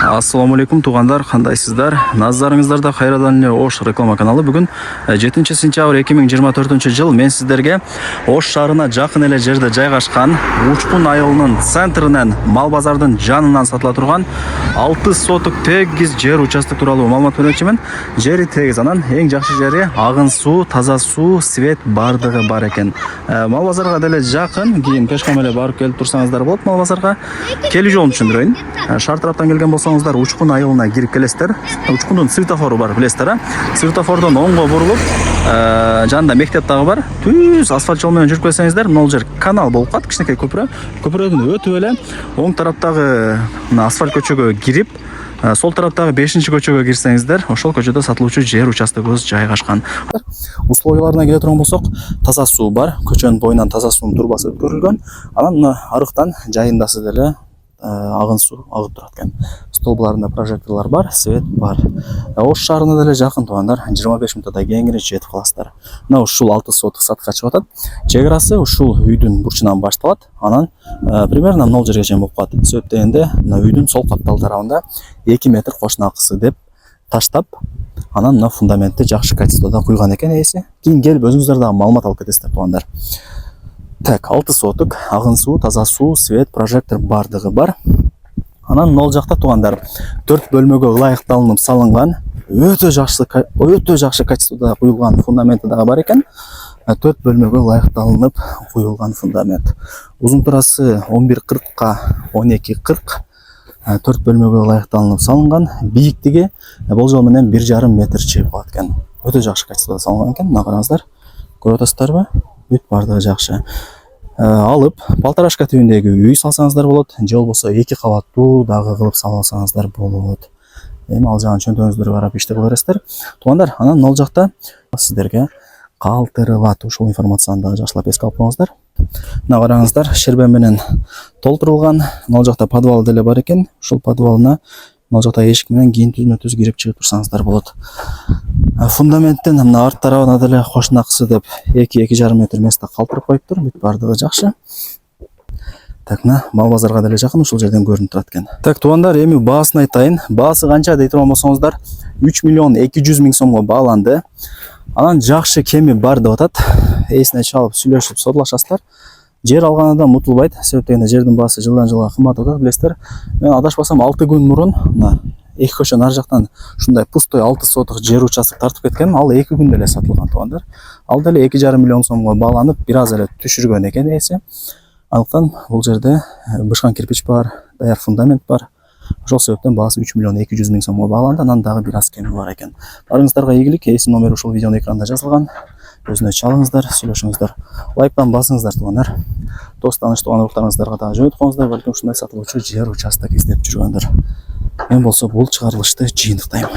Ассаламу алейкум туғандар, қандайсыздар? Назарыңыздарда қайрадан эле Ош реклама каналы. Бүгін 7 сентябрь 2024 жыл мен сіздерге Ош шаарына жақын эле жерде жайгашкан Учкун айылынын центринен мал базардын жанынан сатыла турган 6 соток тегиз жер участок тууралуу маалымат бермекчимин. Жери тегиз, анан эң жакшы жери агын суу, таза суу, свет бардыгы бар экен. Мал базарга деле жакын, кийин пешком эле барып келип турсаңыздар болот. Мал базарга келүү жолун түшүндүрөйүн. Шаар тараптан келген болсаңыздар Учкун айылына кирип келесиздер. Учкундун светофору бар, билесиздер, светофордон оңго бурулуп, жанында мектеп дагы бар. Түз асфальт жол менен жүрүп келсеңиздер, могул жер канал болуп калат, кичинекей көпүрө. Көпүрөдөн өтүп эле оң тараптагы асфальт көчөгө кирип, сол тараптагы 5-көчөгө кирсеңиздер, ошол көчөдө сатылуучу жер участогубуз жайгашкан. Условияларына келе турган болсок, таза суу бар, көчөнүн боюнан таза суунун турбасы өткөрүлгөн. Анан арыктан жайындасы деле агын суу агып турат экен. Столбуларында прожекторлор бар, свет бар. Ош шаарына деле жакын туугандар, 25 мүнөттө кеңири жетип каласыздар. Мына ушул 6 соток сатыкка чыгып атат. Чек арасы ушул үйдүн бурчунан башталат. Анан примерно могул жерге чейин болуп калат. Сөп дегенде, мына үйдүн сол каттал тарабында 2 метр кошунакысы деп таштап, анан мына фундаментти жакшы качествода куйган экен ээси. Кийин келип өзүңүздөр дагы маалымат алып кетесиздер туугандар. Так, 6 соток, агын суу, таза суу, свет, прожектор бардыгы бар. Анан могул жакта туугандар 4 бөлмөгө ылайыкталынып салынган, өтө жакшы качествода куюлган фундаменти дагы бар экен. 4 бөлмөгө ылайыкталынып куюлган фундамент. Узун турасы 11.40-ка 12.40. 4 бөлмөгө ылайыкталынып салынган, бийиктиги болжол менен 1,5 метр чейип калат экен. Өтө жакшы качествода салынган экен. Мына караңыздар. Көрүп атасыздарбы? Бүт бардыгы жакшы. Алып Полторашка түбүндөгү үй салсаңыздар болот, же болбосо 2 кабаттуу дагы кылып салсаңыздар болот. Эми ал жагын чөнтөгүңүздөргө карап ишти кыла бересиздер. Туугандар, анан могул жакта сиздерге калтырылат. Ушул информацияны дагы жакшылап эске алып коюңуздар. Мына караңыздар, шербе менен толтурулган. Могул жакта подвал деле бар экен. Ушул подвалына могул жакта эшик менен кийин түзмө-түз кирип чыгып турсаңыздар болот. Фундаменттен мына арт тарабына деле кошунакысы деп 2-2,5 метр место калтырып коюптур. Бүт бардыгы жакшы. Так, мына мал базарга деле жакын, ушул жерден көрүнүп турат экен. Так, туугандар, эми баасын айтайын. Баасы канча дей турган болсоңуздар, 3.200.000 сомго бааланды. Анан жакшы кеми бар деп атат. Эсине чалып сүйлөшүп содулашасыздар. Жер алган адам утулбайт. Себеп дегенде жердин баасы жылдан жылга кымбат атат, билесиздер. Мен адашпасам 6 күн мурун мына эки көчөнүн ар жактан ушундай пустой 6 соток жер участок тартып кеткем. Ал 2 күндө эле сатылган туугандар. Ал деле 2,5 миллион сомго бааланып, бир аз эле түшүргөн экен ээси. Андыктан бул жерде бышкан кирпич бар, даяр фундамент бар. Ошол себептен баасы 3.200.000 сомго бааланды. Анан дагы бир аз кеми бар экен. Барыңыздарга ийгилик. Ээси номери ушул видеонун экранында жазылган. Өзүнө чалыңыздар, сүйлөшүңүздөр. Лайктан басыңыздар туугандар. Дос тааныш тууган уруктарыңыздарга дагы жөнөтүп коюңуздар, балким ушундай сатылуучу жер участок издеп жүргөндөр. Мен болсо бул чыгарылышты жыйынтыктайм.